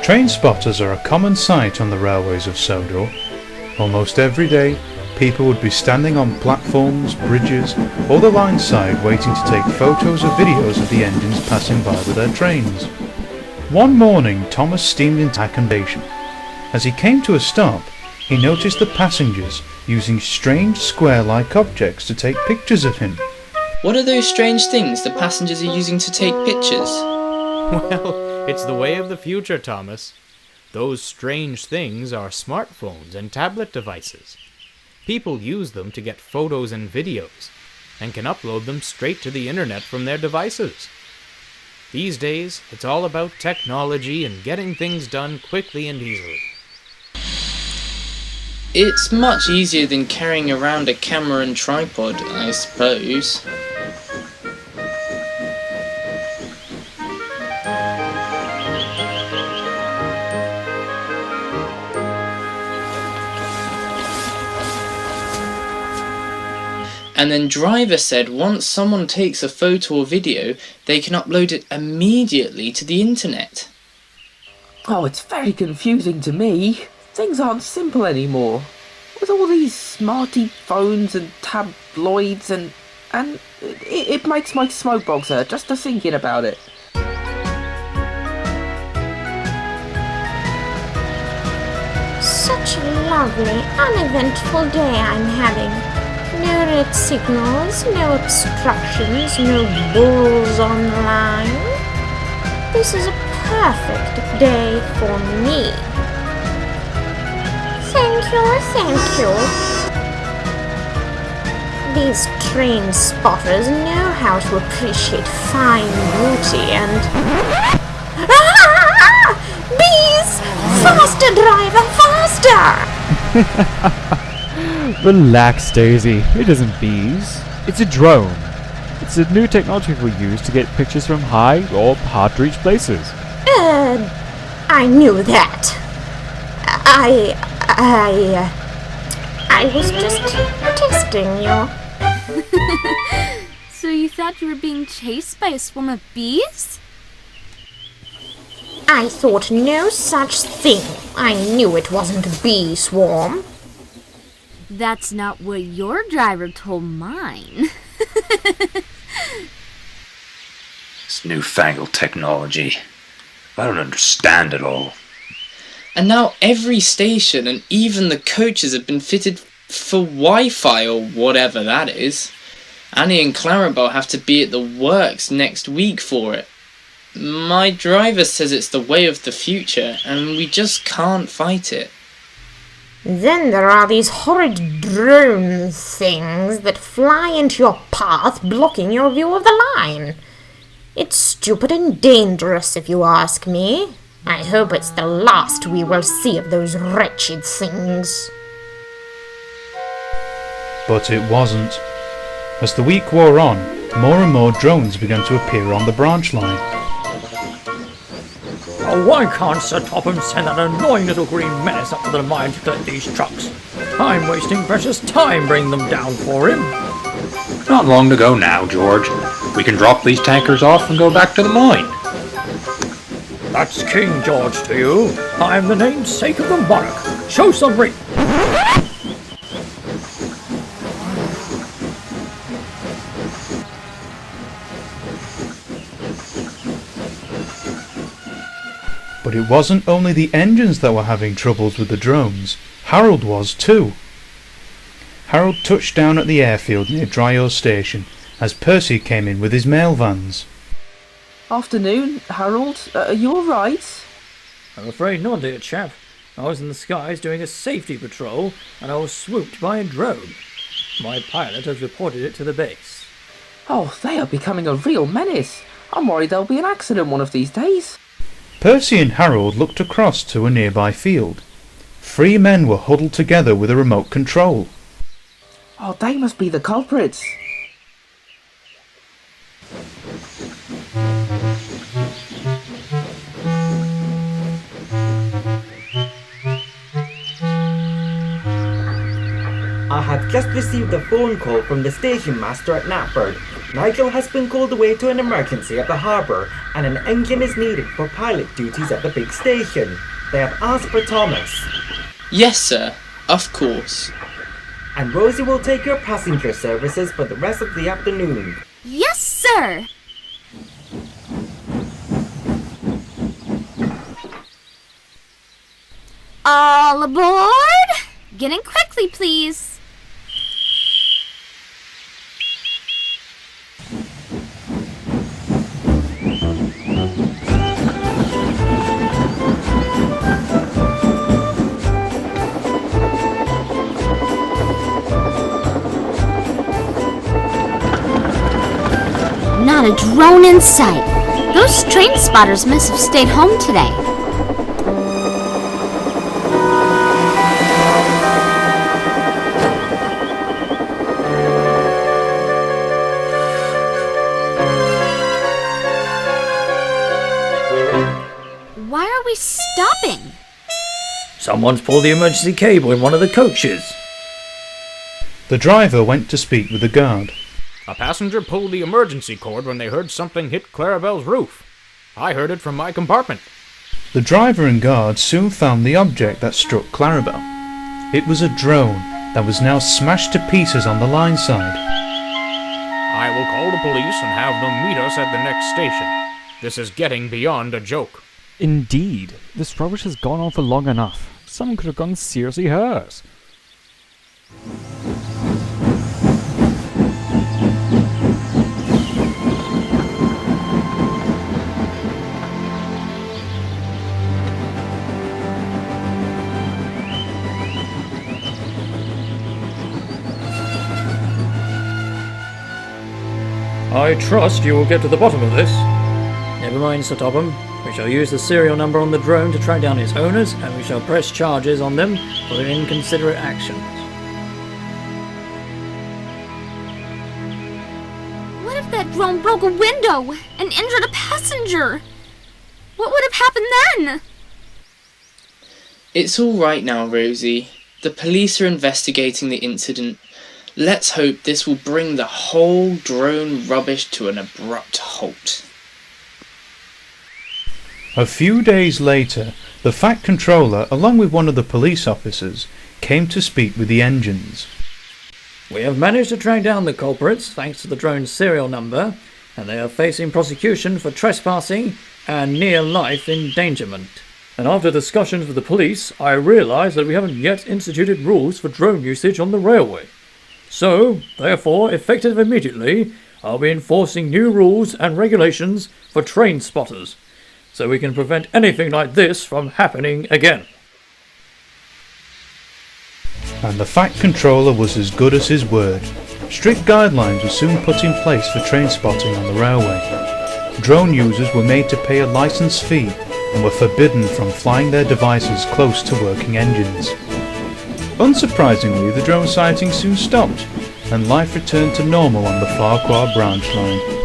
Train spotters are a common sight on the railways of Sodor. Almost every day, people would be standing on platforms, bridges, or the line side waiting to take photos or videos of the engines passing by with their trains. One morning, Thomas steamed into accommodation. As he came to a stop, he noticed the passengers using strange square-like objects to take pictures of him. What are those strange things the passengers are using to take pictures? Well, it's the way of the future, Thomas. Those strange things are smartphones and tablet devices. People use them to get photos and videos, and can upload them straight to the internet from their devices. These days, it's all about technology and getting things done quickly and easily. It's much easier than carrying around a camera and tripod, I suppose. And then Driver said once someone takes a photo or video, they can upload it immediately to the internet. Oh, it's very confusing to me. Things aren't simple anymore. With all these smarty phones and tabloids and it makes my smoke box hurt just to thinking about it. Such a lovely, uneventful day I'm having. No red signals, no obstructions, no bulls on the line. This is a perfect day for me. Thank you. These train spotters know how to appreciate fine beauty and... Ah! Bees! Faster, driver, faster! Relax, Daisy. It isn't bees. It's a drone. It's a new technology we use to get pictures from high or hard-to-reach places. I knew that. I was just testing you. So you thought you were being chased by a swarm of bees? I thought no such thing. I knew it wasn't a bee swarm. That's not what your driver told mine. This newfangled technology. I don't understand it all. And now every station and even the coaches have been fitted for Wi-Fi or whatever that is. Annie and Clarabelle have to be at the works next week for it. My driver says it's the way of the future and we just can't fight it. Then there are these horrid drone things that fly into your path, blocking your view of the line. It's stupid and dangerous, if you ask me. I hope it's the last we will see of those wretched things. But it wasn't. As the week wore on, more and more drones began to appear on the branch line. Oh, why can't Sir Topham send that annoying little green menace up to the mine to collect these trucks? I'm wasting precious time bringing them down for him. Not long to go now, George. We can drop these tankers off and go back to the mine. That's King George to you. I'm the namesake of the monarch. Show some But it wasn't only the engines that were having troubles with the drones, Harold was too. Harold touched down at the airfield near Dryo Station as Percy came in with his mail vans. Afternoon, Harold. Are you alright? I'm afraid not, dear chap. I was in the skies doing a safety patrol, and I was swooped by a drone. My pilot has reported it to the base. Oh, they are becoming a real menace. I'm worried there'll be an accident one of these days. Percy and Harold looked across to a nearby field. 3 men were huddled together with a remote control. Oh, they must be the culprits. I have just received a phone call from the station master at Knapford. Nigel has been called away to an emergency at the harbour, and an engine is needed for pilot duties at the big station. They have asked for Thomas. Yes, sir. Of course. And Rosie will take your passenger services for the rest of the afternoon. Yes, sir! All aboard! Get in quickly, please. Not a drone in sight. Those train spotters must have stayed home today. Why are we stopping? Someone's pulled the emergency cable in one of the coaches. The driver went to speak with the guard. A passenger pulled the emergency cord when they heard something hit Clarabelle's roof. I heard it from my compartment. The driver and guard soon found the object that struck Clarabelle. It was a drone that was now smashed to pieces on the line side. I will call the police and have them meet us at the next station. This is getting beyond a joke. Indeed, this rubbish has gone on for long enough. Someone could have gotten seriously hurt. I trust you will get to the bottom of this. Never mind, Sir Topham. We shall use the serial number on the drone to track down its owners, and we shall press charges on them for their inconsiderate actions. What if that drone broke a window and injured a passenger? What would have happened then? It's all right now, Rosie. The police are investigating the incident. Let's hope this will bring the whole drone rubbish to an abrupt halt. A few days later, the Fat Controller, along with one of the police officers, came to speak with the engines. We have managed to track down the culprits thanks to the drone's serial number, and they are facing prosecution for trespassing and near-life endangerment. And after discussions with the police, I realise that we haven't yet instituted rules for drone usage on the railway. So, therefore, effective immediately, I'll be enforcing new rules and regulations for train spotters, so we can prevent anything like this from happening again. And the Fat Controller was as good as his word. Strict guidelines were soon put in place for train spotting on the railway. Drone users were made to pay a licence fee and were forbidden from flying their devices close to working engines. Unsurprisingly, the drone sightings soon stopped, and life returned to normal on the Farquhar branch line.